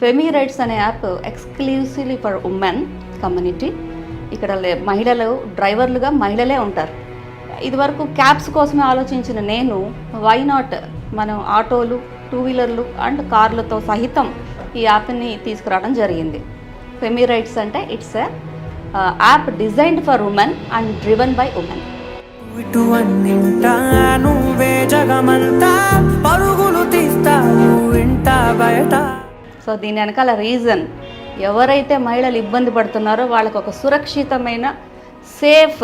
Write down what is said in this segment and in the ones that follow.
ఫెమీ rights అనే app exclusively for women community. ఇక్కడ మహిళలు డ్రైవర్లుగా మహిళలే ఉంటారు. ఇదివరకు క్యాబ్స్ కోసమే ఆలోచించిన నేను వై నాట్ మనం ఆటోలు, టూ వీలర్లు అండ్ కార్లతో సహితం ఈ యాప్ని తీసుకురావడం జరిగింది. ఫెమీ రైట్స్ అంటే it's app designed for women and driven by women. So దీని వెనకాల రీజన్, ఎవరైతే మహిళలు ఇబ్బంది పడుతున్నారో వాళ్ళకు ఒక సురక్షితమైన సేఫ్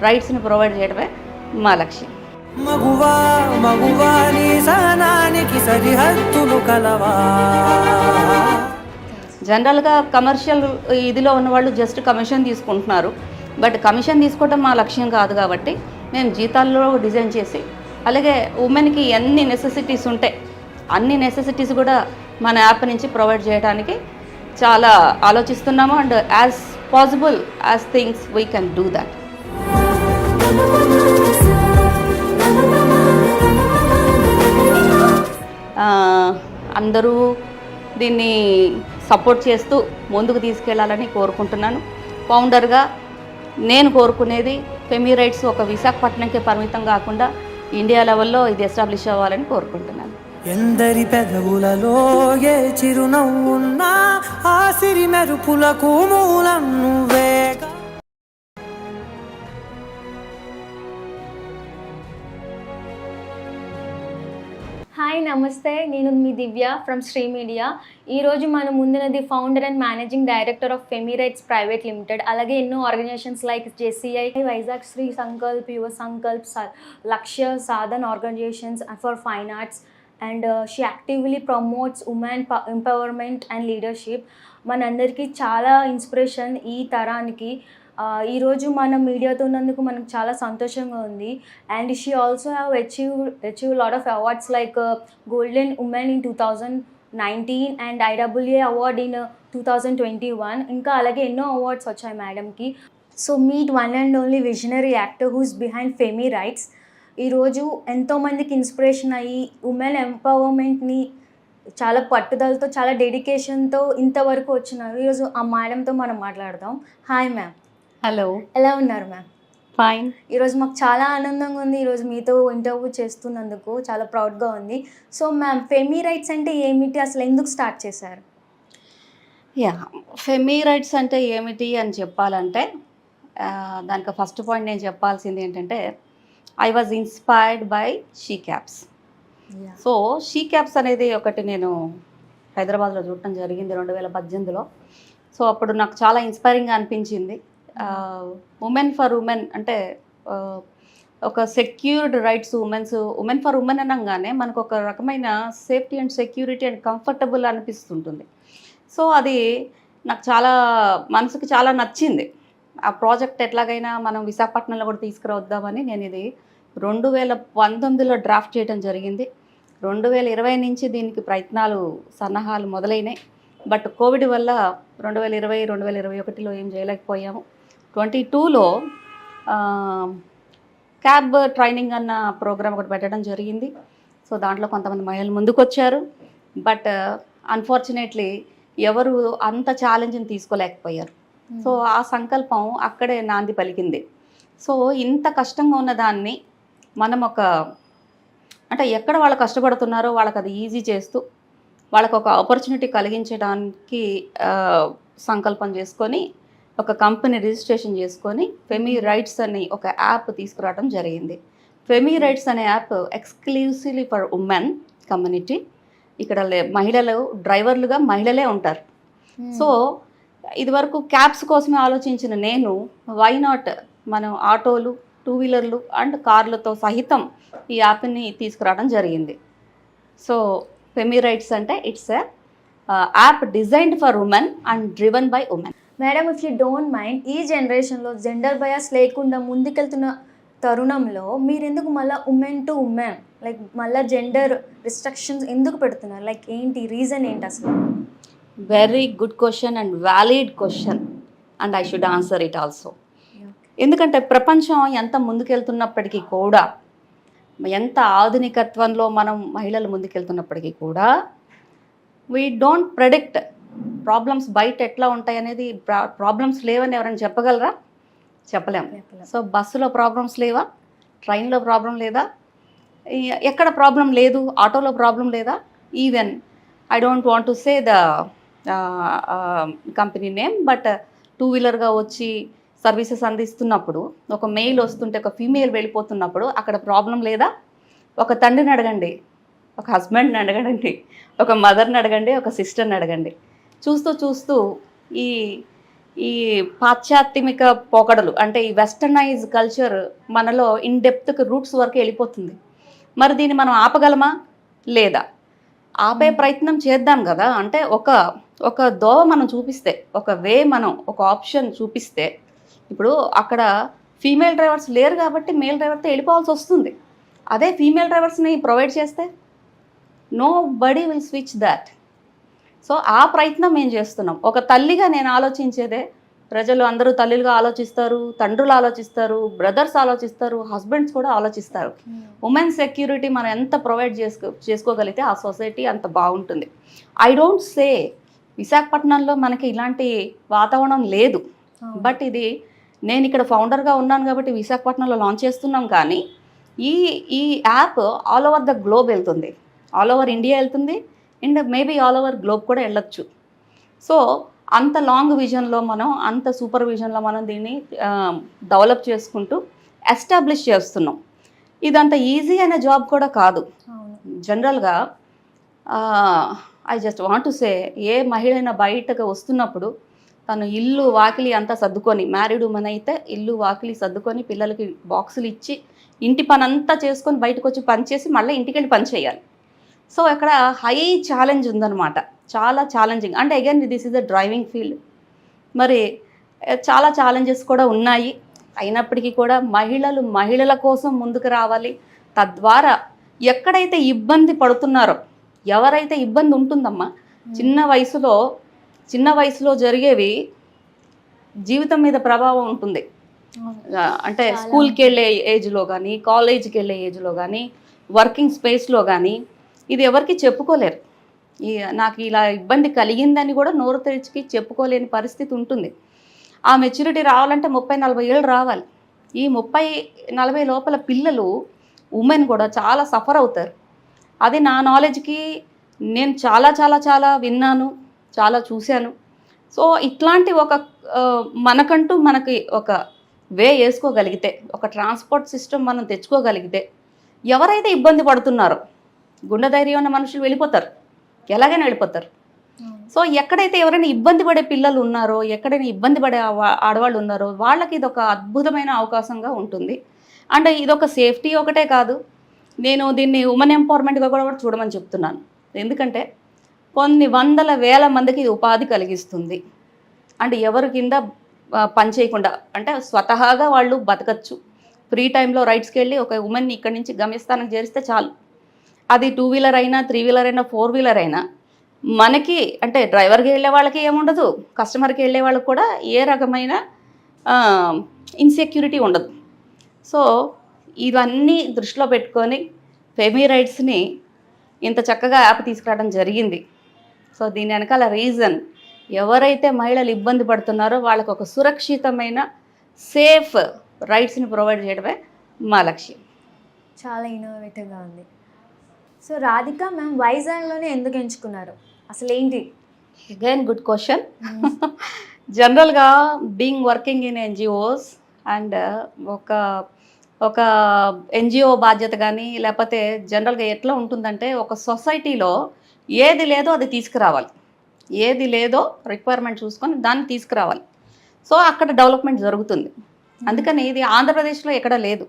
రైట్స్ని ప్రొవైడ్ చేయడమే మా లక్ష్యం. జనరల్గా కమర్షియల్ ఇదిలో ఉన్న వాళ్ళు జస్ట్ కమిషన్ తీసుకుంటున్నారు. బట్ కమిషన్ తీసుకోవడం మా లక్ష్యం కాదు కాబట్టి మేము జీతాల్లో డిజైన్ చేసి, అలాగే ఉమెన్కి ఎన్ని నెసెసిటీస్ ఉంటాయి అన్ని నెసెసిటీస్ కూడా మన యాప్ నుంచి ప్రొవైడ్ చేయడానికి చాలా ఆలోచిస్తున్నాము. And as possible as things we can do that. అందరూ దీన్ని సపోర్ట్ చేస్తూ ముందుకు తీసుకెళ్లాలని కోరుకుంటున్నాను. ఫౌండర్గా నేను కోరుకునేది ఫెమీ రైట్స్ ఒక విశాఖపట్నంకే పరిమితం కాకుండా ఇండియా లెవెల్లో ఇది ఎస్టాబ్లిష్ అవ్వాలని కోరుకుంటున్నాను. ఎందరి పెదవులలో ఏ చిరునవ్వున్నా ఆ సిరి మెరుపులకు మూలం నువ్వేగా. హాయ్ నమస్తే, నేను మీ దివ్య ఫ్రమ్ శ్రీ మీడియా. ఈరోజు మనం ముందున్నది founder and managing director of Femi Rights private limited, అలాగే ఎన్నో organisations like JCI, Vizag Sri Sankalp, Yuva Sankalp, Lakshya Sadhan organisations for fine arts, and she actively promotes women empowerment and leadership. మనందరికీ చాలా ఇన్స్పిరేషన్ ఈ తరానికి. ఈరోజు మనం మీడియాతో ఉన్నందుకు మనకు చాలా సంతోషంగా ఉంది. And she also have achieve lot of awards like golden women in 2019 and IAA award in 2021. ఇంకా అలాగే ఎన్నో అవార్డ్స్ వచ్చాయి మేడంకి. So meet one and only visionary actor who's behind Femi Rights. ఈరోజు ఎంతోమందికి ఇన్స్పిరేషన్ అయ్యి ఉమెన్ ఎంపవర్మెంట్ని చాలా పట్టుదలతో, చాలా డెడికేషన్తో ఇంతవరకు వచ్చినారు. ఈరోజు ఆ మేడంతో మనం మాట్లాడదాం. Hi ma'am. హలో, ఎలా ఉన్నారు మ్యామ్? ఫైన్. ఈరోజు మాకు చాలా ఆనందంగా ఉంది ఈరోజు మీతో ఇంటర్వ్యూ చేస్తున్నందుకు, చాలా ప్రౌడ్గా ఉంది. సో మ్యామ్, ఫెమీ రైట్స్ అంటే ఏమిటి, అసలు ఎందుకు స్టార్ట్ చేశారు? ఫెమీ రైట్స్ అంటే ఏమిటి అని చెప్పాలంటే దానికి ఫస్ట్ పాయింట్ నేను చెప్పాల్సింది ఏంటంటే I was inspired by she cabs. So she cabs అనేది ఒకటి నేను హైదరాబాద్లో చూడటం జరిగింది 2018లో. సో అప్పుడు నాకు చాలా ఇన్స్పైరింగ్గా అనిపించింది. ఉమెన్ ఫర్ ఉమెన్ అంటే ఒక secured rights women for women అనగానే మనకు ఒక రకమైన safety and security and comfortable అనిపిస్తుంటుంది. సో అది నాకు చాలా మనసుకి చాలా నచ్చింది. ఆ ప్రాజెక్ట్ ఎట్లాగైనా మనం విశాఖపట్నంలో కూడా తీసుకురావద్దామని నేను ఇది 2019లో డ్రాఫ్ట్ చేయడం జరిగింది. 2020 నుంచి దీనికి ప్రయత్నాలు సన్నాహాలు మొదలైనాయి. బట్ కోవిడ్ వల్ల 2020, 2021లో ఏం చేయలేకపోయాము. 22లో క్యాబ్ ట్రైనింగ్ అన్న ప్రోగ్రామ్ ఒకటి పెట్టడం జరిగింది. సో దాంట్లో కొంతమంది మహిళలు ముందుకు వచ్చారు. బట్ అన్ఫార్చునేట్లీ ఎవరు అంత ఛాలెంజ్ని తీసుకోలేకపోయారు. సో ఆ సంకల్పం అక్కడే నాంది పలికింది. సో ఇంత కష్టంగా ఉన్న దాన్ని మనం అంటే ఎక్కడ వాళ్ళు కష్టపడుతున్నారో వాళ్ళకి అది ఈజీ చేస్తూ వాళ్ళకు ఒక ఆపర్చునిటీ కలిగించడానికి సంకల్పం చేసుకొని ఒక కంపెనీ రిజిస్ట్రేషన్ చేసుకొని ఫెమీ రైట్స్ అని ఒక యాప్ తీసుకురావడం జరిగింది. ఫెమీ రైట్స్ అనే app exclusively for women community. ఇక్కడ మహిళలు డ్రైవర్లుగా మహిళలే ఉంటారు. సో ఇదివరకు క్యాబ్స్ కోసమే ఆలోచించిన నేను వై నాట్ మనం ఆటోలు, టూ వీలర్లు అండ్ కార్లతో సహితం ఈ యాప్ని తీసుకురావడం జరిగింది. సో ఫెమీ రైట్స్ అంటే it's app designed for women and driven by women. Madam, if you don't mind, ఈ జనరేషన్లో జెండర్ బయాస్ లేకుండా ముందుకెళ్తున్న తరుణంలో మీరు ఎందుకు మళ్ళీ ఉమెన్ టు ఉమెన్, లైక్ మళ్ళీ జెండర్ రిస్ట్రిక్షన్స్ ఎందుకు పెడుతున్నారు? లైక్ ఏంటి రీజన్ ఏంటి అసలు? Very good question and valid question and I should answer it also. ఎందుకంటే ప్రపంచం ఎంత ముందుకెళ్తున్నప్పటికీ కూడా, ఎంత ఆధునికత్వంలో మనం మహిళలు ముందుకెళ్తున్నప్పటికీ కూడా వీ డోంట్ ప్రెడిక్ట్ ప్రాబ్లమ్స్ బయట ఎట్లా ఉంటాయి అనేది ప్రాబ్లమ్స్ లేవని ఎవరైనా చెప్పగలరా? చెప్పలేం. సో బస్సులో ప్రాబ్లమ్స్ లేవా? ట్రైన్లో ప్రాబ్లం లేదా? ఎక్కడ ప్రాబ్లం లేదు? ఆటోలో ప్రాబ్లం లేదా? Even I don't want to say the company name, but two వీలర్గా వచ్చి సర్వీసెస్ అందిస్తున్నప్పుడు ఒక మెయిల్ వస్తుంటే ఒక ఫీమేల్ వెళ్ళిపోతున్నప్పుడు అక్కడ ప్రాబ్లం లేదా? ఒక తండ్రిని అడగండి, ఒక హస్బెండ్ని అడగండి, ఒక మదర్ని అడగండి, ఒక సిస్టర్ని అడగండి. చూస్తూ చూస్తూ ఈ ఈ పాశ్చాత్యమిక పోకడలు అంటే ఈ వెస్టర్నైజ్ కల్చర్ మనలో ఇన్ డెప్త్కి రూట్స్ వరకు వెళ్ళిపోతుంది. మరి దీన్ని మనం ఆపగలమా లేదా? ఆపే ప్రయత్నం చేద్దాం కదా. అంటే ఒక దోవ మనం చూపిస్తే, ఒక వే మనం ఒక ఆప్షన్ చూపిస్తే, ఇప్పుడు అక్కడ ఫీమేల్ డ్రైవర్స్ లేరు కాబట్టి మేల్ డ్రైవర్తో వెళ్ళిపోవాల్సి వస్తుంది. అదే ఫీమేల్ డ్రైవర్స్ని ప్రొవైడ్ చేస్తే nobody will switch that. So ఆ ప్రయత్నం మేము చేస్తున్నాం. ఒక తల్లిగా నేను ఆలోచించేదే, ప్రజలు అందరూ తల్లులుగా ఆలోచిస్తారు, తండ్రులు ఆలోచిస్తారు, బ్రదర్స్ ఆలోచిస్తారు, హస్బెండ్స్ కూడా ఆలోచిస్తారు. ఉమెన్ సెక్యూరిటీ మనం ఎంత ప్రొవైడ్ చేసుకోగలిగితే ఆ సొసైటీ అంత బాగుంటుంది. ఐ డోంట్ సే విశాఖపట్నంలో మనకి ఇలాంటి వాతావరణం లేదు, బట్ ఇది నేను ఇక్కడ ఫౌండర్గా ఉన్నాను కాబట్టి విశాఖపట్నంలో లాంచ్ చేస్తున్నాం. కానీ ఈ app all over the globe వెళ్తుంది, ఆల్ ఓవర్ ఇండియా వెళ్తుంది, and maybe all over globe కూడా వెళ్ళొచ్చు. సో అంత లాంగ్ విజన్లో మనం, అంత సూపర్ విజన్లో మనం దీన్ని డెవలప్ చేసుకుంటూ ఎస్టాబ్లిష్ చేస్తున్నాం. ఇదంత ఈజీ అయిన జాబ్ కూడా కాదు. జనరల్గా I just want to say, ఏ మహిళ అయినా బయటకు వస్తున్నప్పుడు తను ఇల్లు వాకిలి అంతా సర్దుకొని, మ్యారీడ్ ఉమెన్ అయితే ఇల్లు వాకిలి సర్దుకొని పిల్లలకి బాక్సులు ఇచ్చి ఇంటి పని అంతా చేసుకొని బయటకు వచ్చి పని చేసి మళ్ళీ ఇంటికి వెళ్ళి పని చేయాలి. సో అక్కడ హై ఛాలెంజ్ ఉందన్నమాట, చాలా ఛాలెంజింగ్. అంటే again this is the driving field. మరి చాలా ఛాలెంజెస్ కూడా ఉన్నాయి. అయినప్పటికీ కూడా మహిళల కోసం ముందుకు రావాలి. తద్వారా ఎక్కడైతే ఇబ్బంది పడుతున్నారో, ఎవరైతే ఇబ్బంది ఉంటుందమ్మా, చిన్న వయసులో జరిగేవి జీవితం మీద ప్రభావం ఉంటుంది. అంటే స్కూల్కి వెళ్ళే ఏజ్లో కానీ, కాలేజీకి వెళ్ళే ఏజ్లో కానీ, వర్కింగ్ స్పేస్లో కానీ ఇది ఎవరికి చెప్పుకోలేరు. నాకు ఇలా ఇబ్బంది కలిగిందని కూడా నోరు తెరిచి చెప్పుకోలేని పరిస్థితి ఉంటుంది. ఆ మెచ్యూరిటీ రావాలంటే 30-40 ఏళ్ళు రావాలి. ఈ 30-40 లోపల పిల్లలు, ఉమెన్ కూడా చాలా సఫర్ అవుతారు. అది నా నాలెడ్జ్కి నేను చాలా చాలా చాలా విన్నాను, చాలా చూశాను. సో ఇట్లాంటి మనకి ఒక వే వేసుకోగలిగితే, ఒక ట్రాన్స్పోర్ట్ సిస్టమ్ మనం తెచ్చుకోగలిగితే, ఎవరైతే ఇబ్బంది పడుతున్నారో గుండె ధైర్యం ఉన్న మనుషులు వెళ్ళిపోతారు, ఎలాగైనా వెళ్ళిపోతారు. సో ఎక్కడైతే ఎవరైనా ఇబ్బంది పడే పిల్లలు ఉన్నారో, ఎక్కడైనా ఇబ్బంది పడే ఆడవాళ్ళు ఉన్నారో వాళ్ళకి ఇది ఒక అద్భుతమైన అవకాశంగా ఉంటుంది. అండ్ ఇదొక సేఫ్టీ ఒకటే కాదు, నేను దీన్ని ఉమెన్ ఎంపవర్మెంట్గా కూడా చూడమని చెప్తున్నాను. ఎందుకంటే కొన్ని వందల వేల మందికి ఇది ఉపాధి కలిగిస్తుంది. అంటే ఎవరి కింద పని చేయకుండా, అంటే స్వతహాగా వాళ్ళు బతకచ్చు. ఫ్రీ టైంలో రైడ్స్కి వెళ్ళి ఒక ఉమెన్ని ఇక్కడి నుంచి గమ్యస్థానం చేరిస్తే చాలు. అది 2 వీలర్ అయినా, 3 వీలర్ అయినా, 4 వీలర్ అయినా మనకి, అంటే డ్రైవర్కి వెళ్ళే వాళ్ళకి ఏముండదు, కస్టమర్కి వెళ్ళే వాళ్ళకి కూడా ఏ రకమైన ఇన్సెక్యూరిటీ ఉండదు. సో ఇవన్నీ దృష్టిలో పెట్టుకొని ఫెమీ రైట్స్ని ఇంత చక్కగా యాప్ తీసుకురావడం జరిగింది. సో దీని వెనకాల రీజన్, ఎవరైతే మహిళలు ఇబ్బంది పడుతున్నారో వాళ్ళకు ఒక సురక్షితమైన సేఫ్ రైట్స్ని ప్రొవైడ్ చేయడమే మా లక్ష్యం. చాలా ఇన్నోవేటివ్గా ఉంది. సో రాధిక మ్యామ్ వైజాగ్లోనే ఎందుకు ఎంచుకున్నారు, అసలు ఏంటి? Again good question. జనరల్గా being working in NGOs and ఒక ఎన్జిఓ బాధ్యత కానీ, లేకపోతే జనరల్గా ఎట్లా ఉంటుందంటే, ఒక సొసైటీలో ఏది లేదో అది తీసుకురావాలి, ఏది లేదో రిక్వైర్మెంట్ చూసుకొని దాన్ని తీసుకురావాలి. సో అక్కడ డెవలప్మెంట్ జరుగుతుంది. అందుకని ఇది ఆంధ్రప్రదేశ్లో ఎక్కడ లేదు.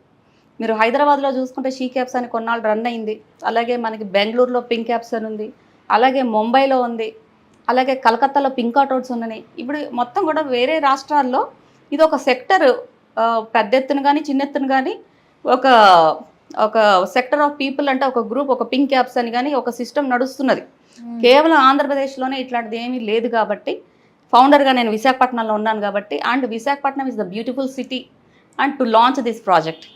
మీరు హైదరాబాద్లో చూసుకుంటే షీ క్యాబ్స్ అని కొన్నాళ్ళు రన్ అయింది, అలాగే మనకి బెంగళూరులో పింక్ క్యాబ్స్ అని ఉంది, అలాగే ముంబైలో ఉంది, అలాగే కలకత్తాలో పింక్ ఆటోస్ ఉన్నాయి. ఇప్పుడు మొత్తం కూడా వేరే రాష్ట్రాల్లో ఇది ఒక సెక్టర్, పెద్ద ఎత్తున కానీ చిన్న ఎత్తున కానీ ఒక సెక్టర్ ఆఫ్ పీపుల్, అంటే ఒక గ్రూప్, ఒక పింక్ క్యాబ్స్ అని కానీ ఒక సిస్టమ్ నడుస్తున్నది. కేవలం ఆంధ్రప్రదేశ్లోనే ఇట్లాంటిది ఏమీ లేదు కాబట్టి, ఫౌండర్గా నేను విశాఖపట్నంలో ఉన్నాను కాబట్టి, and Visakhapatnam is the beautiful city and to launch this project.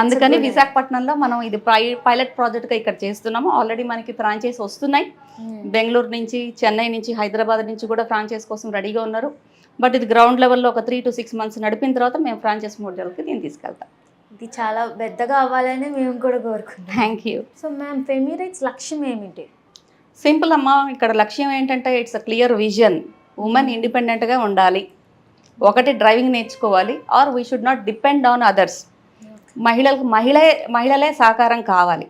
అందుకని విశాఖపట్నంలో మనం ఇది పైలట్ ప్రాజెక్ట్గా ఇక్కడ చేస్తున్నాము. ఆల్రెడీ మనకి ఫ్రాంచైజ్ వస్తున్నాయి. బెంగళూరు నుంచి, చెన్నై నుంచి, హైదరాబాద్ నుంచి కూడా ఫ్రాంచైజ్ కోసం రెడీగా ఉన్నారు. బట్ ఇది గ్రౌండ్ లెవెల్లో ఒక 3 to 6 months నడిపిన తర్వాత మేము ఫ్రాంచైజ్ మోడల్కి దీన్ని తీసుకెళ్తాం. ఇది చాలా పెద్దగా అవ్వాలని మేము కూడా కోరుకుంటాం. Thank you. So ma'am, Femirights లక్ష్యం ఏమిటి? సింపుల్ అమ్మా, ఇక్కడ లక్ష్యం ఏంటంటే it's a clear vision. Women ఇండిపెండెంట్గా ఉండాలి, ఒకటి డ్రైవింగ్ నేర్చుకోవాలి, or we should not depend on others. మహిళలే సహకారం కావాలి.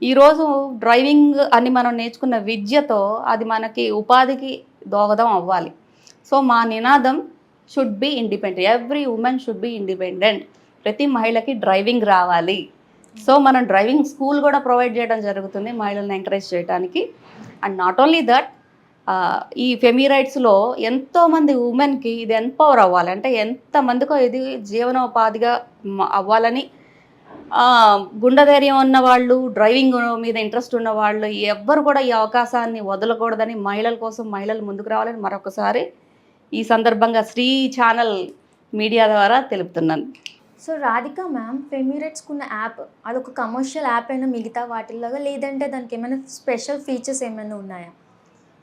ఈరోజు డ్రైవింగ్ అని మనం నేర్చుకున్న విద్యతో అది మనకి ఉపాధికి దోహదం అవ్వాలి. సో మా నినాదం should be independent, every women should be independent. ప్రతి మహిళకి డ్రైవింగ్ రావాలి. సో మనం డ్రైవింగ్ స్కూల్ కూడా ప్రొవైడ్ చేయడం జరుగుతుంది మహిళలను ఎంకరేజ్ చేయడానికి. అండ్ నాట్ ఓన్లీ దట్, ఈ ఫెమిరైట్స్లో ఎంతోమంది ఉమెన్కి ఇది ఎంపవర్ అవ్వాలి, అంటే ఎంతమందికో ఇది జీవనోపాధిగా అవ్వాలని గుండెధైర్యం ఉన్న వాళ్ళు, డ్రైవింగ్ మీద ఇంట్రెస్ట్ ఉన్న వాళ్ళు ఎవ్వరు కూడా ఈ అవకాశాన్ని వదలకూడదని, మహిళల కోసం మహిళలు ముందుకు రావాలని మరొకసారి ఈ సందర్భంగా శ్రీ ఛానల్ మీడియా ద్వారా తెలుపుతున్నాను. సో రాధిక మ్యామ్, ఫెమిరైట్స్కి ఉన్న యాప్ అదొక కమర్షియల్ యాప్ అయినా మిగతా వాటిల్లాగా, లేదంటే దానికి ఏమైనా స్పెషల్ ఫీచర్స్ ఏమైనా ఉన్నాయా?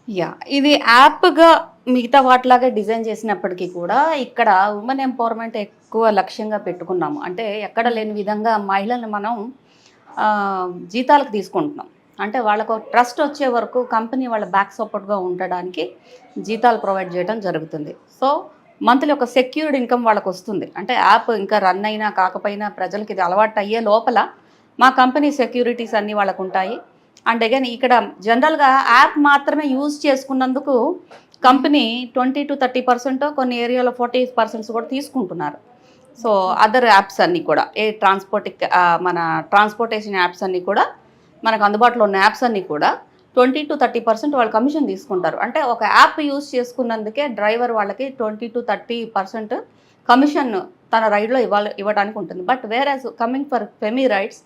యా, ఇది యాప్గా మిగతా వాటిలాగా డిజైన్ చేసినప్పటికీ కూడా ఇక్కడ ఉమెన్ ఎంపవర్మెంట్ ఎక్కువ లక్ష్యంగా పెట్టుకున్నాము. అంటే ఎక్కడ లేని విధంగా మహిళలను మనం జీతాలకు తీసుకుంటున్నాం. అంటే వాళ్ళకు ట్రస్ట్ వచ్చే వరకు కంపెనీ వాళ్ళ బ్యాక్ సపోర్ట్గా ఉండడానికి జీతాలు ప్రొవైడ్ చేయడం జరుగుతుంది. సో మంత్లీ ఒక సెక్యూర్డ్ ఇన్కమ్ వాళ్ళకు వస్తుంది. అంటే యాప్ ఇంకా రన్ అయినా కాకపోయినా ప్రజలకి ఇది అలవాటు అయ్యే లోపల మా కంపెనీ సెక్యూరిటీస్ అన్నీ వాళ్ళకు ఉంటాయి. అండ్ అగైన్ ఇక్కడ జనరల్గా యాప్ మాత్రమే యూజ్ చేసుకున్నందుకు కంపెనీ 20 to 30%, కొన్ని ఏరియాలో 40% కూడా తీసుకుంటున్నారు. సో అదర్ యాప్స్ అన్నీ కూడా మన ట్రాన్స్పోర్టేషన్ యాప్స్ అన్నీ కూడా మనకు అందుబాటులో ఉన్న యాప్స్ అన్నీ కూడా 20 to 30% వాళ్ళు కమిషన్ తీసుకుంటారు. అంటే ఒక యాప్ యూజ్ చేసుకున్నందుకే డ్రైవర్ వాళ్ళకి 20 to 30% కమిషన్ తన రైడ్లో ఇవ్వడానికి ఉంటుంది. But whereas coming for Femi Rights,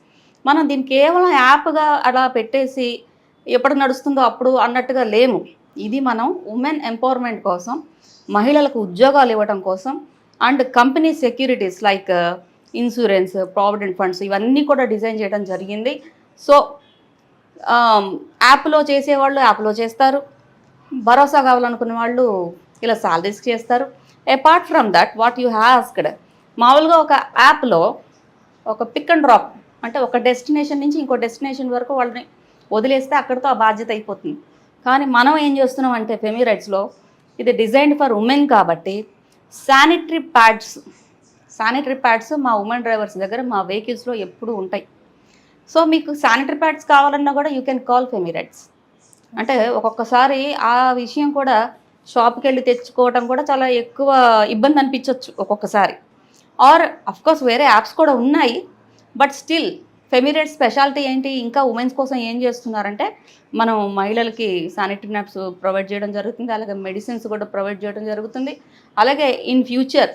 మనం దీన్ని కేవలం యాప్గా అలా పెట్టేసి ఎప్పుడు నడుస్తుందో అప్పుడు అన్నట్టుగా లేము. ఇది మనం ఉమెన్ ఎంపవర్మెంట్ కోసం, మహిళలకు ఉద్యోగాలు ఇవ్వడం కోసం, and company securities like insurance, provident funds ఇవన్నీ కూడా డిజైన్ చేయడం జరిగింది. సో యాప్లో చేసేవాళ్ళు యాప్లో చేస్తారు, భరోసా కావాలనుకునే వాళ్ళు ఇలా సాలరీస్ చేస్తారు. Apart from that, what you asked, మామూలుగా ఒక యాప్లో ఒక పిక్ అండ్ డ్రాప్, అంటే ఒక డెస్టినేషన్ నుంచి ఇంకో డెస్టినేషన్ వరకు వాళ్ళని వదిలేస్తే అక్కడితో ఆ బాధ్యత అయిపోతుంది. కానీ మనం ఏం చేస్తున్నాం అంటే ఫెమిరైట్స్లో ఇది డిజైన్డ్ ఫర్ ఉమెన్ కాబట్టి శానిటరీ ప్యాడ్స్ మా ఉమెన్ డ్రైవర్స్ దగ్గర మా వెహికల్స్లో ఎప్పుడూ ఉంటాయి. సో మీకు శానిటరీ ప్యాడ్స్ కావాలన్నా కూడా యూ కెన్ కాల్ ఫెమిరైట్స్. అంటే ఒక్కొక్కసారి ఆ విషయం కూడా షాప్కి వెళ్ళి తెచ్చుకోవడం కూడా చాలా ఎక్కువ ఇబ్బంది అనిపించవచ్చు ఒక్కొక్కసారి. ఆర్ అఫ్కోర్స్ వేరే యాప్స్ కూడా ఉన్నాయి, బట్ స్టిల్ ఫెమిరైట్స్ స్పెషాలిటీ ఏంటి, ఇంకా ఉమెన్స్ కోసం ఏం చేస్తున్నారంటే మనం మహిళలకి శానిటరీ నాప్స్ ప్రొవైడ్ చేయడం జరుగుతుంది, అలాగే మెడిసిన్స్ కూడా ప్రొవైడ్ చేయడం జరుగుతుంది. అలాగే ఇన్ ఫ్యూచర్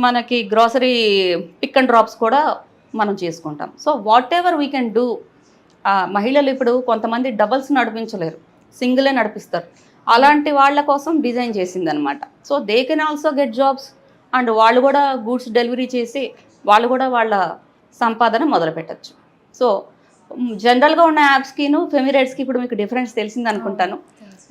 మనకి గ్రాసరీ పిక్ అండ్ డ్రాప్స్ కూడా మనం చేసుకుంటాం. So what ever we can do. మహిళలు ఇప్పుడు కొంతమంది డబల్స్ నడిపించలేరు, సింగిలే నడిపిస్తారు. అలాంటి వాళ్ళ కోసం డిజైన్ చేసిందనమాట. So they can also get jobs, and వాళ్ళు కూడా గూడ్స్ డెలివరీ చేసి వాళ్ళు కూడా వాళ్ళ సంపాదన మొదలు పెట్టచ్చు. సో జనరల్గా ఉన్న యాప్స్కిను ఫెమిరైట్స్కి ఇప్పుడు మీకు డిఫరెన్స్ తెలిసింది అనుకుంటాను.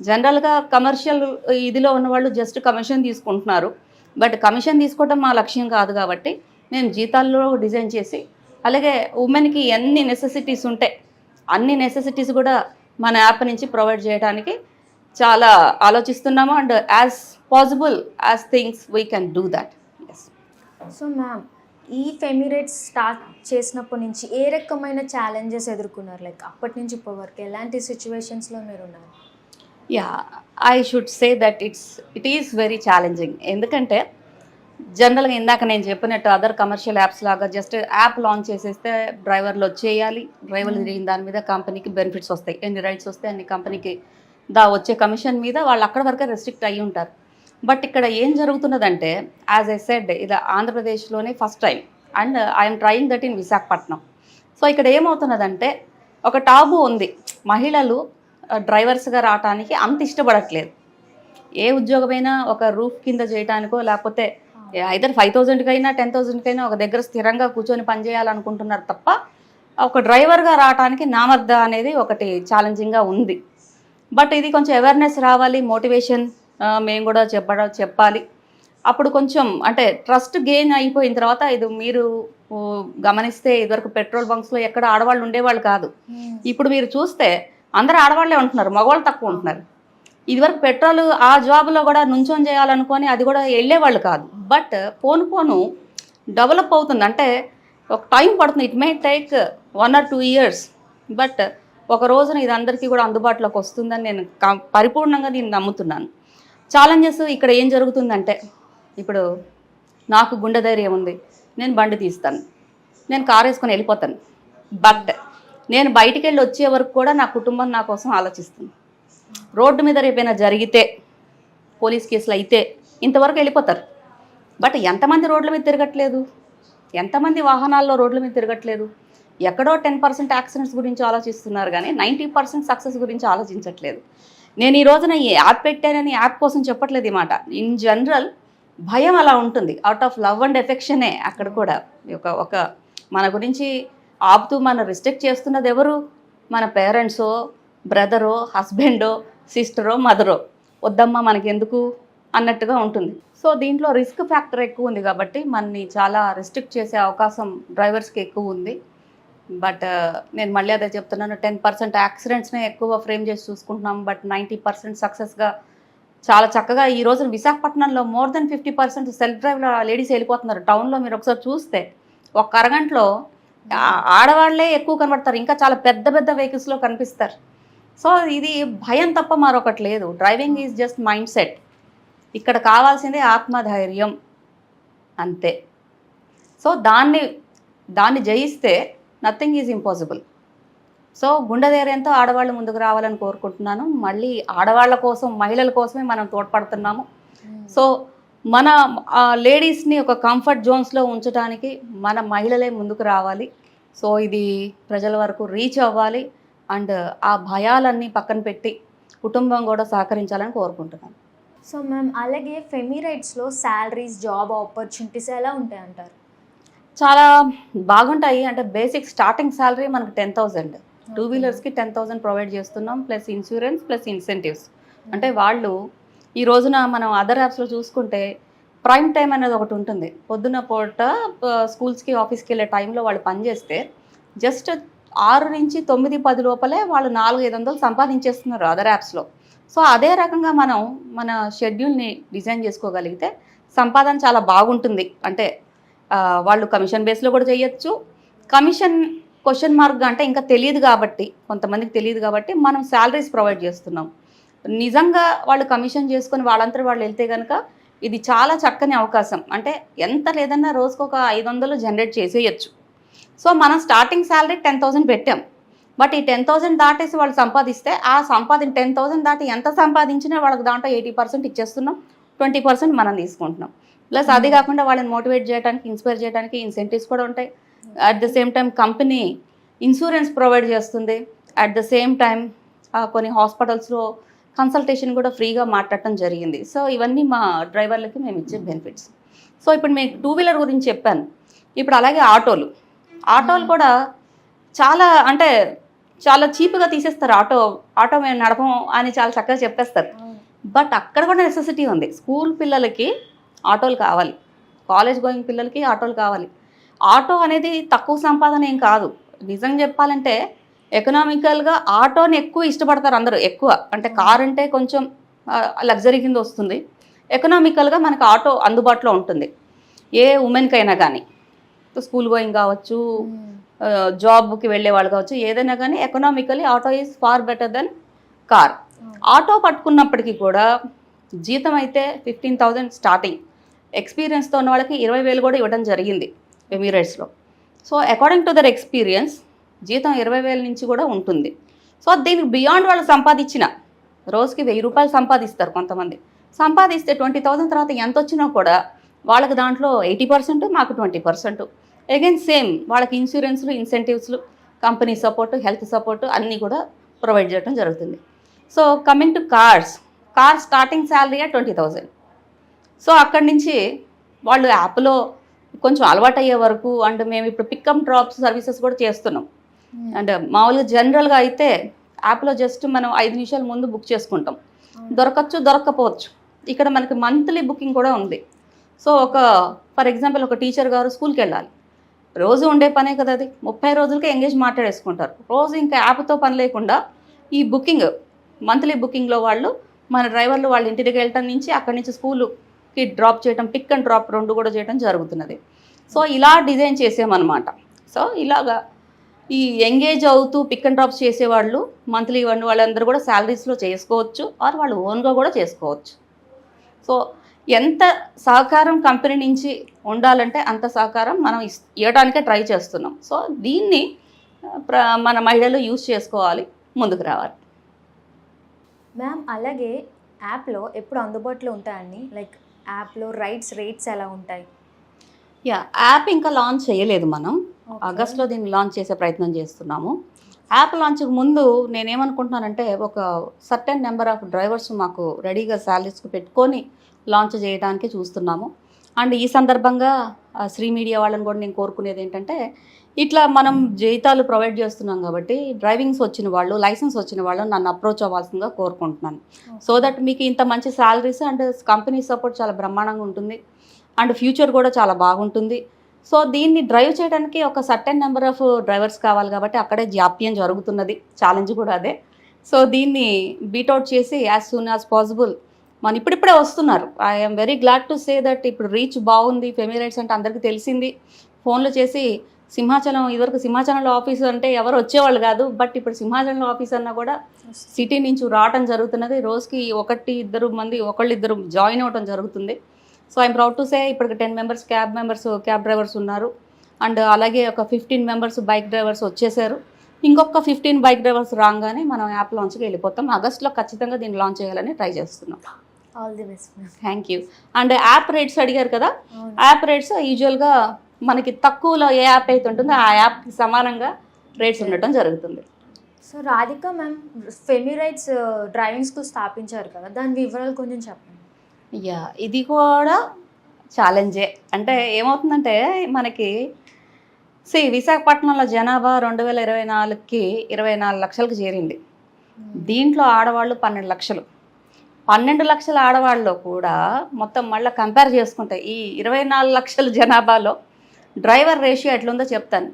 జనరల్గా కమర్షియల్ ఇదిలో ఉన్న వాళ్ళు జస్ట్ కమిషన్ తీసుకుంటున్నారు. బట్ కమిషన్ తీసుకోవడం మా లక్ష్యం కాదు కాబట్టి మేము జీతాల్లో డిజైన్ చేసి, అలాగే ఉమెన్కి ఎన్ని నెసెసిటీస్ ఉంటాయి అన్ని నెసెసిటీస్ కూడా మన యాప్ నుంచి ప్రొవైడ్ చేయడానికి చాలా ఆలోచిస్తున్నాము. And as possible as things we can do that. Yes. So ma'am, ఈ ఫెమిరైట్స్ స్టార్ట్ చేసినప్పటి నుంచి ఏ రకమైన ఛాలెంజెస్ ఎదుర్కొన్నారు? లైక్ అప్పటి నుంచి ఇప్పటి వరకు ఎలాంటి సిచ్యువేషన్స్లో మీరు ఉన్నారు? Yeah, I should say that it is very challenging. ఎందుకంటే జనరల్గా ఇందాక నేను చెప్పినట్టు అదర్ కమర్షియల్ యాప్స్ లాగా జస్ట్ యాప్ లాంచ్ చేసేస్తే డ్రైవర్లు వచ్చేయాలి, డ్రైవర్లు తిరిగిన దాని మీద కంపెనీకి బెనిఫిట్స్ వస్తాయి, ఎన్ని రైట్స్ వస్తాయి అన్ని కంపెనీకి వచ్చే కమిషన్ మీద వాళ్ళు అక్కడి వరకే రెస్ట్రిక్ట్ అయ్యి ఉంటారు. బట్ ఇక్కడ ఏం జరుగుతున్నదంటే, యాజ్ ఐ సెడ్, ఇది ఆంధ్రప్రదేశ్లోనే first time, and I'm trying that in Visakhapatnam. So ఇక్కడ ఏమవుతున్నదంటే ఒక టాబు ఉంది, మహిళలు డ్రైవర్స్గా రావడానికి అంత ఇష్టపడట్లేదు. ఏ ఉద్యోగమైనా ఒక రూఫ్ కింద చేయడానికో లేకపోతే ఐదర్ 5,000కైనా 10,000కైనా ఒక దగ్గర స్థిరంగా కూర్చొని పనిచేయాలనుకుంటున్నారు తప్ప ఒక డ్రైవర్గా రావడానికి నామర్ద అనేది ఒకటి ఛాలెంజింగ్గా ఉంది. బట్ ఇది కొంచెం అవేర్నెస్ రావాలి, మోటివేషన్ మేము కూడా చెప్పాలి. అప్పుడు కొంచెం అంటే ట్రస్ట్ గెయిన్ అయిపోయిన తర్వాత ఇది మీరు గమనిస్తే ఇదివరకు పెట్రోల్ బంక్స్లో ఎక్కడ ఆడవాళ్ళు ఉండేవాళ్ళు కాదు. ఇప్పుడు మీరు చూస్తే అందరూ ఆడవాళ్ళే ఉంటున్నారు, మగవాళ్ళు తక్కువ ఉంటున్నారు. ఇదివరకు పెట్రోల్ ఆ జాబ్లో కూడా నుంచొని చేయాలనుకొని అది కూడా వెళ్ళేవాళ్ళు కాదు. బట్ పోను డెవలప్ అవుతుంది, అంటే ఒక టైం పడుతుంది. It may take 1 or 2 years. But ఒక రోజున ఇది అందరికీ కూడా అందుబాటులోకి వస్తుందని నేను పరిపూర్ణంగా నమ్ముతున్నాను. ఛాలెంజెస్ ఇక్కడ ఏం జరుగుతుందంటే, ఇప్పుడు నాకు గుండె ధైర్యం ఉంది, నేను బండి తీస్తాను, నేను కారు వేసుకొని వెళ్ళిపోతాను. బట్ నేను బయటికి వెళ్ళి వచ్చే వరకు కూడా నా కుటుంబం నా కోసం ఆలోచిస్తుంది. రోడ్డు మీద రేపైనా జరిగితే, పోలీస్ కేసులు అయితే ఇంతవరకు వెళ్ళిపోతారు. బట్ ఎంతమంది రోడ్ల మీద తిరగట్లేదు, ఎంతమంది వాహనాల్లో రోడ్ల మీద తిరగట్లేదు. ఎక్కడో 10% యాక్సిడెంట్స్ గురించి ఆలోచిస్తున్నారు కానీ 90% సక్సెస్ గురించి ఆలోచించట్లేదు. నేను ఈ రోజున ఈ యాప్ పెట్టానని యాప్ కోసం చెప్పట్లేదు ఈ మాట. ఇన్ జనరల్ భయం అలా ఉంటుంది. అవుట్ ఆఫ్ లవ్ అండ్ ఎఫెక్షనే అక్కడ కూడా ఒక మన గురించి ఆపుతూ మన రిస్ట్రిక్ట్ చేస్తున్నది ఎవరు? మన పేరెంట్సో, బ్రదరో, హస్బెండో, సిస్టరో, మదరో. వద్దమ్మా మనకెందుకు అన్నట్టుగా ఉంటుంది. సో దీంట్లో రిస్క్ ఫ్యాక్టర్ ఎక్కువ ఉంది కాబట్టి మనని చాలా రిస్ట్రిక్ట్ చేసే అవకాశం డ్రైవర్స్కి ఎక్కువ ఉంది. బట్ నేను మళ్ళీ అదే చెప్తున్నాను, 10% యాక్సిడెంట్స్నే ఎక్కువ ఫ్రేమ్ చేసి చూసుకుంటున్నాం. బట్ 90% సక్సెస్గా చాలా చక్కగా ఈ రోజున విశాఖపట్నంలో మోర్ దెన్ 50% సెల్ఫ్ డ్రైవ్లో లేడీస్ వెళ్ళిపోతున్నారు. టౌన్లో మీరు ఒకసారి చూస్తే ఒక అరగంటలో ఆడవాళ్లే ఎక్కువ కనబడతారు, ఇంకా చాలా పెద్ద పెద్ద వెహికల్స్లో కనిపిస్తారు. సో ఇది భయం తప్ప మరొకటి లేదు. Driving is just mind set. ఇక్కడ కావాల్సిందే ఆత్మధైర్యం అంతే. సో దాన్ని జయిస్తే నథింగ్ ఈజ్ ఇంపాసిబుల్. సో గుండె ధైర్యంతో ఆడవాళ్ళు ముందుకు రావాలని కోరుకుంటున్నాను. మళ్ళీ ఆడవాళ్ళ కోసం, మహిళల కోసమే మనం తోడ్పడుతున్నాము. సో మన లేడీస్ని ఒక కంఫర్ట్ జోన్స్లో ఉంచడానికి మన మహిళలే ముందుకు రావాలి. సో ఇది ప్రజల వరకు రీచ్ అవ్వాలి. అండ్ ఆ భయాలన్నీ పక్కన పెట్టి కుటుంబం కూడా సహకరించాలని కోరుకుంటున్నాను. సో మ్యామ్, అలాగే ఫెమిరైట్స్లో శాలరీస్, జాబ్ ఆపర్చునిటీస్ ఎలా ఉంటాయి అంటారు? చాలా బాగుంటాయి. అంటే బేసిక్ స్టార్టింగ్ శాలరీ మనకు 10,000. 2 వీలర్స్కి 10,000 ప్రొవైడ్ చేస్తున్నాం, ప్లస్ ఇన్సూరెన్స్, ప్లస్ ఇన్సెంటివ్స్. అంటే వాళ్ళు ఈ రోజున మనం అదర్ యాప్స్లో చూసుకుంటే ప్రైమ్ టైం అనేది ఒకటి ఉంటుంది. పొద్దున్న పూట స్కూల్స్కి, ఆఫీస్కి వెళ్ళే టైంలో వాళ్ళు పనిచేస్తే జస్ట్ 6 నుంచి 9, 10 లోపలే వాళ్ళు 400-500 సంపాదించేస్తున్నారు అదర్ యాప్స్లో. సో అదే రకంగా మనం మన షెడ్యూల్ని డిజైన్ చేసుకోగలిగితే సంపాదన చాలా బాగుంటుంది. అంటే వాళ్ళు కమిషన్ బేస్లో కూడా చేయొచ్చు. కమిషన్ క్వశ్చన్ మార్క్గా అంటే ఇంకా తెలియదు కాబట్టి, కొంతమందికి తెలియదు కాబట్టి మనం శాలరీస్ ప్రొవైడ్ చేస్తున్నాం. నిజంగా వాళ్ళు కమిషన్ చేసుకొని వాళ్ళంతా వాళ్ళు వెళ్తే కనుక ఇది చాలా చక్కని అవకాశం. అంటే ఎంత లేదన్నా రోజుకు ఒక 500 జనరేట్ చేసేయచ్చు. సో మనం స్టార్టింగ్ శాలరీ 10,000 పెట్టాం. బట్ ఈ 10,000 దాటేసి వాళ్ళు సంపాదిస్తే ఆ 10,000 దాటి ఎంత సంపాదించినా వాళ్ళకి దాంట్లో 80% ఇచ్చేస్తున్నాం, 20% మనం తీసుకుంటున్నాం. ప్లస్ అది కాకుండా వాళ్ళని మోటివేట్ చేయడానికి, ఇన్స్పైర్ చేయడానికి ఇన్సెంటివ్స్ కూడా ఉంటాయి. At the same time company insurance provide చేస్తుంది. అట్ ద సేమ్ టైం కొన్ని హాస్పిటల్స్లో కన్సల్టేషన్ కూడా ఫ్రీగా మాట్లాడటం జరిగింది. సో ఇవన్నీ మా డ్రైవర్లకి మేము ఇచ్చే బెనిఫిట్స్. సో ఇప్పుడు మీకు 2 వీలర్ గురించి చెప్పాను. ఇప్పుడు అలాగే ఆటోలు కూడా చాలా అంటే చాలా చీప్గా తీసేస్తారు. ఆటో మేము నడపం అని చాలా చక్కగా చెప్పేస్తారు. బట్ అక్కడ కూడా నెసెసిటీ ఉంది. స్కూల్ పిల్లలకి ఆటోలు కావాలి, కాలేజ్ గోయింగ్ పిల్లలకి ఆటోలు కావాలి. ఆటో అనేది తక్కువ సంపాదన ఏం కాదు. నిజం చెప్పాలంటే ఎకనామికల్గా ఆటోని ఎక్కువ ఇష్టపడతారు అందరూ. ఎక్కువ అంటే కార్ అంటే కొంచెం లగ్జరీ కింద వస్తుంది. ఎకనామికల్గా మనకు ఆటో అందుబాటులో ఉంటుంది ఏ ఉమెన్కైనా కానీ. స్కూల్ గోయింగ్ కావచ్చు, జాబ్కి వెళ్ళే వాళ్ళు కావచ్చు, ఏదైనా కానీ economically auto is far better than car. Auto పట్టుకున్నప్పటికీ కూడా జీతం అయితే 15,000 స్టార్టింగ్. ఎక్స్పీరియన్స్తో ఉన్న వాళ్ళకి 20,000 కూడా ఇవ్వడం జరిగింది ఎమిరేట్స్లో. So according to their experience జీతం 20,000 నుంచి కూడా ఉంటుంది. సో దీనికి బియాండ్ వాళ్ళు సంపాదించిన రోజుకి 1,000 రూపాయలు సంపాదిస్తారు కొంతమంది. సంపాదిస్తే 20,000 తర్వాత ఎంత వచ్చినా కూడా వాళ్ళకి దాంట్లో 80%, మాకు 20%. అగైన్ సేమ్ వాళ్ళకి ఇన్సూరెన్స్లు, ఇన్సెంటివ్స్లు, కంపెనీ సపోర్టు, హెల్త్ సపోర్టు అన్నీ కూడా ప్రొవైడ్ చేయడం జరుగుతుంది. So coming to car starting salary 20,000. So అక్కడి నుంచి వాళ్ళు యాప్లో కొంచెం అలవాటు అయ్యే వరకు అండ్ మేము ఇప్పుడు పికప్ డ్రాప్స్ సర్వీసెస్ కూడా చేస్తున్నాం. అండ్ మామూలుగా జనరల్గా అయితే యాప్లో జస్ట్ మనం 5 నిమిషాల ముందు బుక్ చేసుకుంటాం, దొరకచ్చు దొరక్కపోవచ్చు. ఇక్కడ మనకి మంత్లీ బుకింగ్ కూడా ఉంది. సో ఫర్ ఎగ్జాంపుల్ ఒక టీచర్ గారు స్కూల్కి వెళ్ళాలి, రోజు ఉండే పనే కదా అది, 30 రోజులకే ఎంగేజ్ మాట్లాడేసుకుంటారు. రోజు ఇంకా యాప్తో పని లేకుండా ఈ బుకింగ్ మంత్లీ బుకింగ్లో వాళ్ళు మన డ్రైవర్లు వాళ్ళ ఇంటి దగ్గర వెళ్ళటం నుంచి అక్కడి నుంచి స్కూలుకి డ్రాప్ చేయడం, పిక్ అండ్ డ్రాప్ 2 కూడా చేయడం జరుగుతున్నది. సో ఇలా డిజైన్ చేసామన్నమాట. సో ఇలాగా ఈ ఎంగేజ్ అవుతూ పిక్ అండ్ డ్రాప్స్ చేసేవాళ్ళు మంత్లీ వాళ్ళందరూ కూడా శాలరీస్లో చేసుకోవచ్చు, ఆర్ వాళ్ళు ఓన్గా కూడా చేసుకోవచ్చు. సో ఎంత సహకారం కంపెనీ నుంచి ఉండాలంటే అంత సహకారం మనం ఇవ్వడానికే ట్రై చేస్తున్నాం. సో దీన్ని మన మహిళలు యూజ్ చేసుకోవాలి, ముందుకు రావాలి. మ్యామ్ అలాగే యాప్లో ఎప్పుడు అందుబాటులో ఉంటాయండి? లైక్ యాప్లో రేట్స్ ఎలా ఉంటాయి? యాప్ ఇంకా లాంచ్ చేయలేదు మనం. ఆగస్ట్లో దీన్ని లాంచ్ చేసే ప్రయత్నం చేస్తున్నాము. యాప్ లాంచ్కి ముందు నేనేమనుకుంటున్నానంటే ఒక సర్టెన్ నెంబర్ ఆఫ్ డ్రైవర్స్ మాకు రెడీగా శాలరీస్కి పెట్టుకొని లాంచ్ చేయడానికి చూస్తున్నాము. అండ్ ఈ సందర్భంగా శ్రీ మీడియా వాళ్ళని కూడా నేను కోరుకునేది ఏంటంటే, ఇట్లా మనం జీతాలు ప్రొవైడ్ చేస్తున్నాం కాబట్టి డ్రైవింగ్స్ వచ్చిన వాళ్ళు, లైసెన్స్ వచ్చిన వాళ్ళు నన్ను అప్రోచ్ అవ్వాల్సిందిగా కోరుకుంటున్నాను. సో దట్ మీకు ఇంత మంచి శాలరీస్ అండ్ కంపెనీ సపోర్ట్ చాలా బ్రహ్మాండంగా ఉంటుంది అండ్ ఫ్యూచర్ కూడా చాలా బాగుంటుంది. సో దీన్ని డ్రైవ్ చేయడానికి ఒక సర్టెన్ నెంబర్ ఆఫ్ డ్రైవర్స్ కావాలి కాబట్టి అక్కడే జాప్యం జరుగుతున్నది, ఛాలెంజ్ కూడా అదే. సో దీన్ని బీట్అవుట్ చేసి యాజ్ సూన్ యాజ్ పాసిబుల్ మన ఇప్పుడిప్పుడే వస్తున్నారు. I'm very glad to say that ఇప్పుడు రీచ్ బాగుంది. ఫెమీ రైట్స్ అంటే అందరికీ తెలిసింది. ఫోన్లు చేసి సింహాచలం, ఇదివరకు సింహాచలంలో ఆఫీసు అంటే ఎవరు వచ్చేవాళ్ళు కాదు, బట్ ఇప్పుడు సింహాచలంలో ఆఫీస్ అన్నా కూడా సిటీ నుంచి రావటం జరుగుతున్నది. రోజుకి 1-2 మంది, 1-2 జాయిన్ అవ్వటం జరుగుతుంది. So I'm proud to say ఇప్పటికి 10 మెంబర్స్ క్యాబ్ డ్రైవర్స్ ఉన్నారు. అండ్ అలాగే ఒక 15 మెంబర్స్ బైక్ డ్రైవర్స్ వచ్చేసారు. ఇంకొక 15 బైక్ డ్రైవర్స్ రాగానే మనం యాప్ లాంచ్కి వెళ్ళిపోతాం. ఆగస్ట్లో ఖచ్చితంగా దీన్ని లాంచ్ చేయాలని ట్రై చేస్తున్నాం. All the best. Thank you. And app rates అడిగారు కదా, యాప్ రేట్స్ యూజువల్గా మనకి తక్కువలో ఏ యాప్ అయితే ఉంటుందో ఆ యాప్కి సమానంగా రేట్స్ ఉండటం జరుగుతుంది. So Radhika ma'am, Femi Rights driving school స్థాపించారు కదా, దాని వివరాలు కొంచెం చెప్పండి. ఇది కూడా ఛాలెంజే. అంటే ఏమవుతుందంటే మనకి విశాఖపట్నంలో జనాభా 2024కి 24 లక్షలకు చేరింది. దీంట్లో ఆడవాళ్ళు 12 లక్షలు. 12 లక్షల ఆడవాళ్ళలో కూడా మొత్తం మళ్ళీ కంపేర్ చేసుకుంటే ఈ 24 లక్షల జనాభాలో డ్రైవర్ రేషియో ఎట్లుందో చెప్తాను.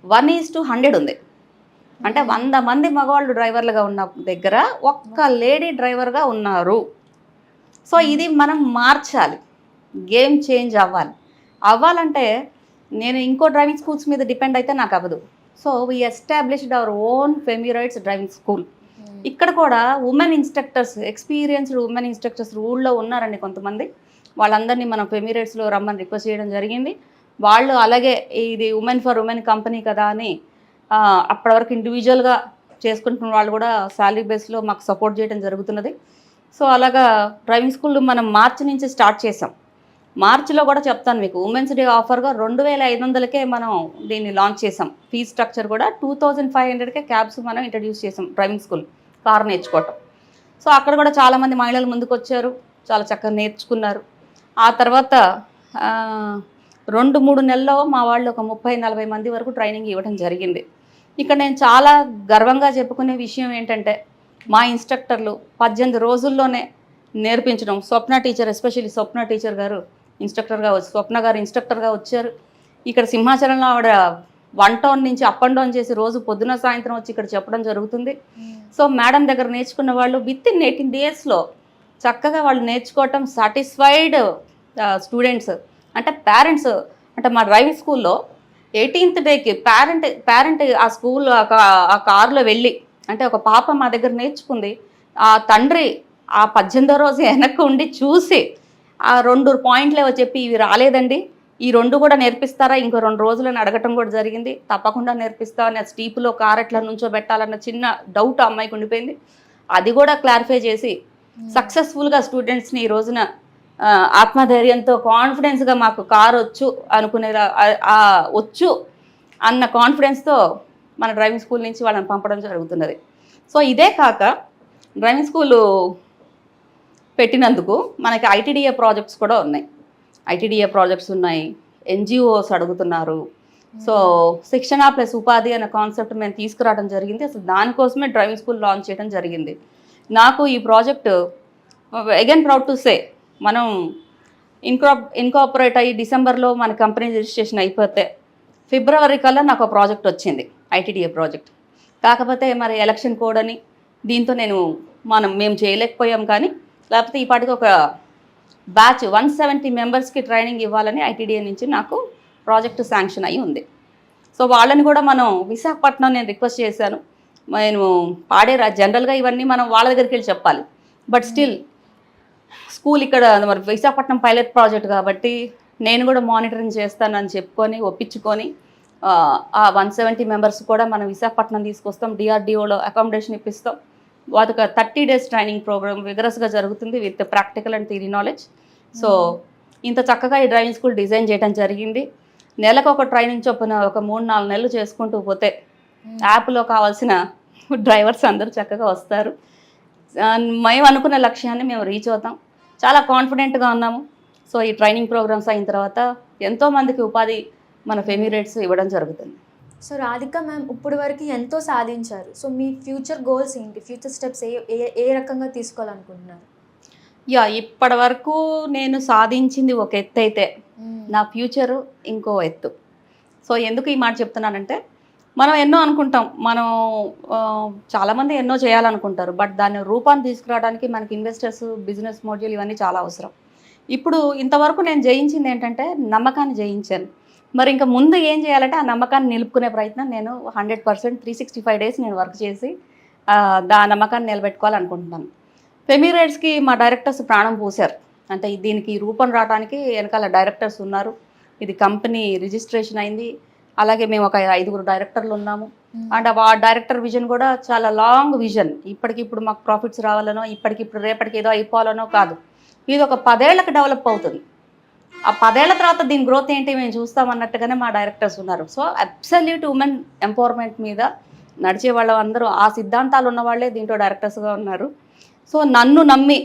1:100 ఉంది. అంటే 100 మంది మగవాళ్ళు డ్రైవర్లుగా ఉన్న దగ్గర ఒక్క లేడీ డ్రైవర్గా ఉన్నారు. సో ఇది మనం మార్చాలి, గేమ్ చేంజ్ అవ్వాలంటే నేను ఇంకో డ్రైవింగ్ స్కూల్స్ మీద డిపెండ్ అయితే నాకు అవ్వదు. So we established our own Femi Rights driving school. ఇక్కడ కూడా women instructors, experienced women instructors ఊళ్ళో ఉన్నారండి కొంతమంది. వాళ్ళందరినీ మనం ఫెమీ రైట్స్లో రమ్మని రిక్వెస్ట్ చేయడం జరిగింది. వాళ్ళు అలాగే ఇది ఉమెన్ ఫర్ ఉమెన్ కంపెనీ కదా అని అప్పటి వరకు ఇండివిజువల్గా చేసుకుంటున్న వాళ్ళు కూడా శాలరీ బేస్లో మాకు సపోర్ట్ చేయడం జరుగుతున్నది. సో అలాగా డ్రైవింగ్ స్కూల్ మనం మార్చి నుంచి స్టార్ట్ చేసాం. మార్చిలో కూడా చెప్తాను మీకు, ఉమెన్స్ డే ఆఫర్గా 2500కే మనం దీన్ని లాంచ్ చేసాం. ఫీ స్ట్రక్చర్ కూడా 2500కే క్యాబ్స్ మనం ఇంట్రడ్యూస్ చేసాం. డ్రైవింగ్ స్కూల్ కారు నేర్చుకోవటం. సో అక్కడ కూడా చాలామంది మహిళలు ముందుకు వచ్చారు, చాలా చక్కగా నేర్చుకున్నారు. ఆ తర్వాత 2-3 నెలల్లో మా వాళ్ళు ఒక 30-40 మంది వరకు ట్రైనింగ్ ఇవ్వడం జరిగింది. ఇక్కడ నేను చాలా గర్వంగా చెప్పుకునే విషయం ఏంటంటే, మా ఇన్స్ట్రక్టర్లు 18 రోజుల్లోనే నేర్పించడం. స్వప్న టీచర్, ఎస్పెషల్లీ స్వప్న టీచర్ గారు స్వప్న గారు ఇన్స్ట్రక్టర్గా వచ్చారు. ఇక్కడ సింహాచలంలో ఆవిడ 1 టౌన్ నుంచి అప్ అండ్ డౌన్ చేసి రోజు పొద్దున సాయంత్రం వచ్చి ఇక్కడ చెప్పడం జరుగుతుంది. సో మేడం దగ్గర నేర్చుకున్న వాళ్ళు వితిన్ 18 డేస్లో చక్కగా వాళ్ళు నేర్చుకోవటం, సాటిస్ఫైడ్ స్టూడెంట్స్ అంటే పేరెంట్స్. అంటే మా డ్రైవింగ్ స్కూల్లో 18th డేకి పేరెంట్ ఆ స్కూల్ ఆ కారులో వెళ్ళి, అంటే ఒక పాప మా దగ్గర నేర్చుకుంది, ఆ తండ్రి ఆ 18వ రోజు వెనక్కి ఉండి చూసి ఆ 2 పాయింట్లేవో చెప్పి, ఇవి రాలేదండి, ఈ 2 కూడా నేర్పిస్తారా, ఇంకో 2 రోజులని అడగటం కూడా జరిగింది. తప్పకుండా నేర్పిస్తా అని స్టీపులో కార్ ఎట్లా నుంచోబెట్టాలన్న చిన్న డౌట్ అమ్మాయికి ఉండిపోయింది. అది కూడా క్లారిఫై చేసి సక్సెస్ఫుల్గా స్టూడెంట్స్ని ఈ రోజున ఆత్మధైర్యంతో కాన్ఫిడెన్స్గా మాకు కారు వచ్చు అన్న కాన్ఫిడెన్స్తో మన డ్రైవింగ్ స్కూల్ నుంచి వాళ్ళని పంపడం జరుగుతున్నది. సో ఇదే కాక డ్రైవింగ్ స్కూలు పెట్టినందుకు మనకి ఐటీడీఏ ప్రాజెక్ట్స్ కూడా ఉన్నాయి. ఐటీడీఏ ప్రాజెక్ట్స్ ఉన్నాయి, ఎన్జిఓస్ అడుగుతున్నారు. సో శిక్షణ ప్లస్ ఉపాధి అనే కాన్సెప్ట్ మేము తీసుకురావడం జరిగింది. అసలు దానికోసమే డ్రైవింగ్ స్కూల్ లాంచ్ చేయడం జరిగింది. నాకు ఈ project again proud to say, మనం ఇన్కాపరేట్ అయ్యి డిసెంబర్లో మన కంపెనీ రిజిస్ట్రేషన్ అయిపోతే ఫిబ్రవరి కల్లా నాకు ఒక ప్రాజెక్ట్ వచ్చింది, ఐటీడీఏ ప్రాజెక్ట్. కాకపోతే మరి ఎలక్షన్ కోడ్ అని దీంతో మేము చేయలేకపోయాం. కానీ లేకపోతే ఈ పాటికి ఒక బ్యాచ్ 170 మెంబర్స్కి ట్రైనింగ్ ఇవ్వాలని ఐటీడీఏ నుంచి నాకు ప్రాజెక్టు శాంక్షన్ అయి ఉంది. సో వాళ్ళని కూడా మనం విశాఖపట్నం నేను రిక్వెస్ట్ చేశాను. నేను జనరల్గా ఇవన్నీ మనం వాళ్ళ దగ్గరికి వెళ్ళి చెప్పాలి. బట్ స్టిల్ స్కూల్ ఇక్కడ మరి విశాఖపట్నం పైలట్ ప్రాజెక్ట్ కాబట్టి నేను కూడా మానిటరింగ్ చేస్తానని చెప్పుకొని ఒప్పించుకొని ఆ 170 మెంబర్స్ కూడా మనం విశాఖపట్నం తీసుకొస్తాం. డిఆర్డిఓలో అకామిడేషన్ ఇప్పిస్తాం. వాళ్ళకి 30 days ట్రైనింగ్ ప్రోగ్రామ్ విగరస్గా జరుగుతుంది with practical and theory knowledge. So ఇంత చక్కగా ఈ డ్రైవింగ్ స్కూల్ డిజైన్ చేయడం జరిగింది. నెలకు ఒక ట్రైనింగ్ చొప్పున ఒక 3-4 నెలలు చేసుకుంటూ పోతే యాప్లో కావాల్సిన డ్రైవర్స్ అందరూ చక్కగా వస్తారు. మేము అనుకున్న లక్ష్యాన్ని మేము రీచ్ అవుతాం. చాలా కాన్ఫిడెంట్గా ఉన్నాము. సో ఈ ట్రైనింగ్ ప్రోగ్రామ్స్ అయిన తర్వాత ఎంతోమందికి ఉపాధి మన ఫెమిరేట్స్ ఇవ్వడం జరుగుతుంది. సో రాధిక మ్యామ్ ఇప్పుడు వరకు ఎంతో సాధించారు. సో మీ ఫ్యూచర్ గోల్స్ ఏంటి, ఫ్యూచర్ స్టెప్స్ ఏ రకంగా తీసుకోవాలనుకుంటున్నారు? ఇప్పటి వరకు నేను సాధించింది ఒక ఎత్తు అయితే నా ఫ్యూచరు ఇంకో ఎత్తు. సో ఎందుకు ఈ మాట చెప్తున్నానంటే, మనం ఎన్నో అనుకుంటాం, మనం చాలామంది ఎన్నో చేయాలనుకుంటారు. బట్ దాన్ని రూపాన్ని తీసుకురావడానికి మనకి ఇన్వెస్టర్స్, బిజినెస్ మోడ్యూల్ ఇవన్నీ చాలా అవసరం. ఇప్పుడు ఇంతవరకు నేను జయించింది ఏంటంటే నమ్మకాన్ని జయించాను. మరి ఇంకా ముందు ఏం చేయాలంటే ఆ నమ్మకాన్ని నిలుపుకునే ప్రయత్నం నేను 100% 365 days నేను వర్క్ చేసి నమ్మకాన్ని నిలబెట్టుకోవాలనుకుంటున్నాను. ఫెమిరైట్స్కి మా డైరెక్టర్స్ ప్రాణం పోశారు. అంటే దీనికి రూపం రావడానికి వెనకాల డైరెక్టర్స్ ఉన్నారు. ఇది కంపెనీ రిజిస్ట్రేషన్ అయింది. అలాగే మేము ఒక 5 డైరెక్టర్లు ఉన్నాము. అండ్ ఆ డైరెక్టర్ విజన్ కూడా చాలా లాంగ్ విజన్. ఇప్పటికిప్పుడు మాకు ప్రాఫిట్స్ రావాలనో, ఇప్పటికిప్పుడు రేపటికి ఏదో అయిపోవాలనో కాదు. ఇది ఒక 10 ఏళ్ళకి డెవలప్ అవుతుంది. ఆ 10 ఏళ్ల తర్వాత దీని గ్రోత్ ఏంటి మేము చూస్తామన్నట్టుగానే మా డైరెక్టర్స్ ఉన్నారు. సో అబ్సల్యూట్ ఉమెన్ ఎంపవర్మెంట్ మీద నడిచే వాళ్ళు అందరూ ఆ సిద్ధాంతాలు ఉన్న వాళ్ళే దీంట్లో డైరెక్టర్స్గా ఉన్నారు. సో నన్ను నమ్మి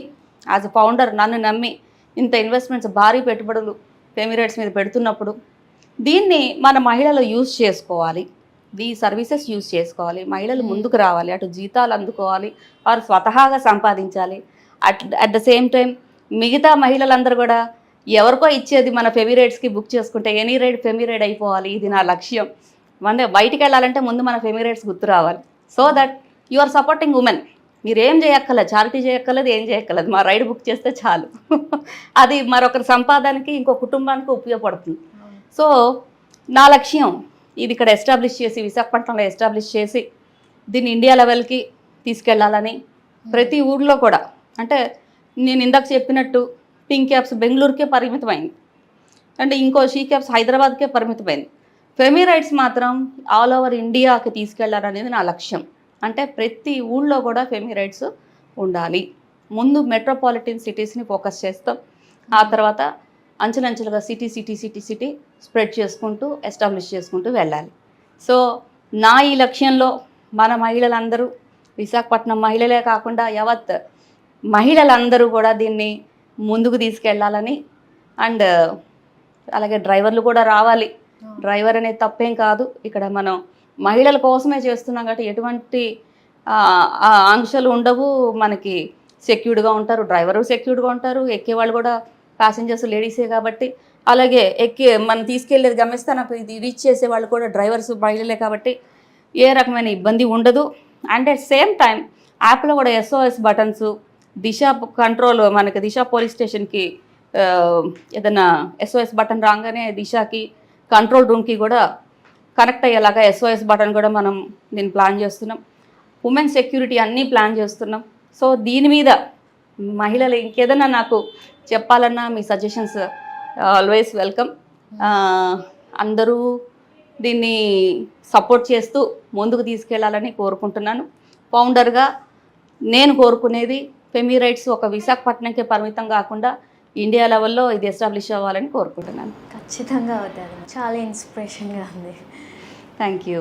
యాజ్ అ ఫౌండర్ నన్ను నమ్మి ఇంత ఇన్వెస్ట్మెంట్స్, భారీ పెట్టుబడులు ఫెమిరైట్స్ మీద పెడుతున్నప్పుడు దీన్ని మన మహిళలు యూజ్ చేసుకోవాలి, ఈ సర్వీసెస్ యూజ్ చేసుకోవాలి, మహిళలు ముందుకు రావాలి, అటు జీతాలు అందుకోవాలి, వారు స్వతహాగా సంపాదించాలి. అట్ ద సేమ్ టైం మిగతా మహిళలందరూ కూడా ఎవరికో ఇచ్చేది మన ఫెమిరైట్స్కి బుక్ చేసుకుంటే ఎనీ రైడ్ ఫెమిరైడ్ అయిపోవాలి. ఇది నా లక్ష్యం. బయటికి వెళ్ళాలంటే ముందు మన ఫెమిరైట్స్ గుర్తు రావాలి. So that you are supporting women. మీరేం చేయక్కర్లేదు, చారిటీ చేయక్కర్లేదు, ఏం చేయక్కర్లేదు, మా రైడ్ బుక్ చేస్తే చాలు. అది మరొకరి సంపాదనకి, ఇంకో కుటుంబానికి ఉపయోగపడుతుంది. సో నా లక్ష్యం ఇది ఇక్కడ ఎస్టాబ్లిష్ చేసి, విశాఖపట్నంలో ఎస్టాబ్లిష్ చేసి దీన్ని ఇండియా లెవెల్కి తీసుకెళ్లాలని. ప్రతి ఊర్లో కూడా, అంటే నేను ఇందాక చెప్పినట్టు పింక్ క్యాప్స్ బెంగళూరుకే పరిమితమైంది, అంటే ఇంకో షీ క్యాప్స్ హైదరాబాద్కే పరిమితమైంది. ఫెమిరైట్స్ మాత్రం ఆల్ ఓవర్ ఇండియాకి తీసుకెళ్లాలనేది నా లక్ష్యం. అంటే ప్రతి ఊళ్ళో కూడా ఫెమిరైట్స్ ఉండాలి. ముందు మెట్రోపాలిటన్ సిటీస్ని ఫోకస్ చేస్తాం. ఆ తర్వాత అంచెలంచెలుగా సిటీ స్ప్రెడ్ చేసుకుంటూ ఎస్టాబ్లిష్ చేసుకుంటూ వెళ్ళాలి. సో నా ఈ లక్ష్యంలో మన మహిళలందరూ, విశాఖపట్నం మహిళలే కాకుండా యావత్ మహిళలందరూ కూడా దీన్ని ముందుకు తీసుకెళ్ళాలని. అండ్ అలాగే డ్రైవర్లు కూడా రావాలి. డ్రైవర్ అనేది తప్పేం కాదు. ఇక్కడ మనం మహిళల కోసమే చేస్తున్నాం కాబట్టి ఎటువంటి ఆంక్షలు ఉండవు. మనకి సెక్యూర్డ్గా ఉంటారు, డ్రైవరు సెక్యూర్డ్గా ఉంటారు, ఎక్కేవాళ్ళు కూడా ప్యాసింజర్స్ లేడీసే కాబట్టి. అలాగే మనం తీసుకెళ్ళేది గమ్యస్థానానికి ఇది రీచ్ చేసే వాళ్ళు కూడా డ్రైవర్స్ మహిళలే కాబట్టి ఏ రకమైన ఇబ్బంది ఉండదు. అండ్ అట్ సేమ్ టైం యాప్లో కూడా SOS బటన్స్, దిశ కంట్రోల్, మనకి దిశ పోలీస్ స్టేషన్కి ఏదైనా SOS బటన్ రాగానే దిశకి కంట్రోల్ రూమ్కి కూడా కనెక్ట్ అయ్యేలాగా SOS బటన్ కూడా మనం దీన్ని ప్లాన్ చేస్తున్నాం. ఉమెన్ సెక్యూరిటీ అన్నీ ప్లాన్ చేస్తున్నాం. సో దీని మీద మహిళలు ఇంకేదైనా నాకు చెప్పాలన్నా మీ సజెషన్స్ ఆల్వేస్ వెల్కమ్. అందరూ దీన్ని సపోర్ట్ చేస్తూ ముందుకు తీసుకెళ్లాలని కోరుకుంటున్నాను. ఫౌండర్గా నేను కోరుకునేది ఫెమిరైట్స్ ఒక విశాఖపట్నంకే పరిమితం కాకుండా ఇండియా లెవెల్లో ఇది ఎస్టాబ్లిష్ అవ్వాలని కోరుకుంటున్నాను. ఖచ్చితంగా అవుతారు. చాలా ఇన్స్పిరేషన్గా ఉంది. Thank you.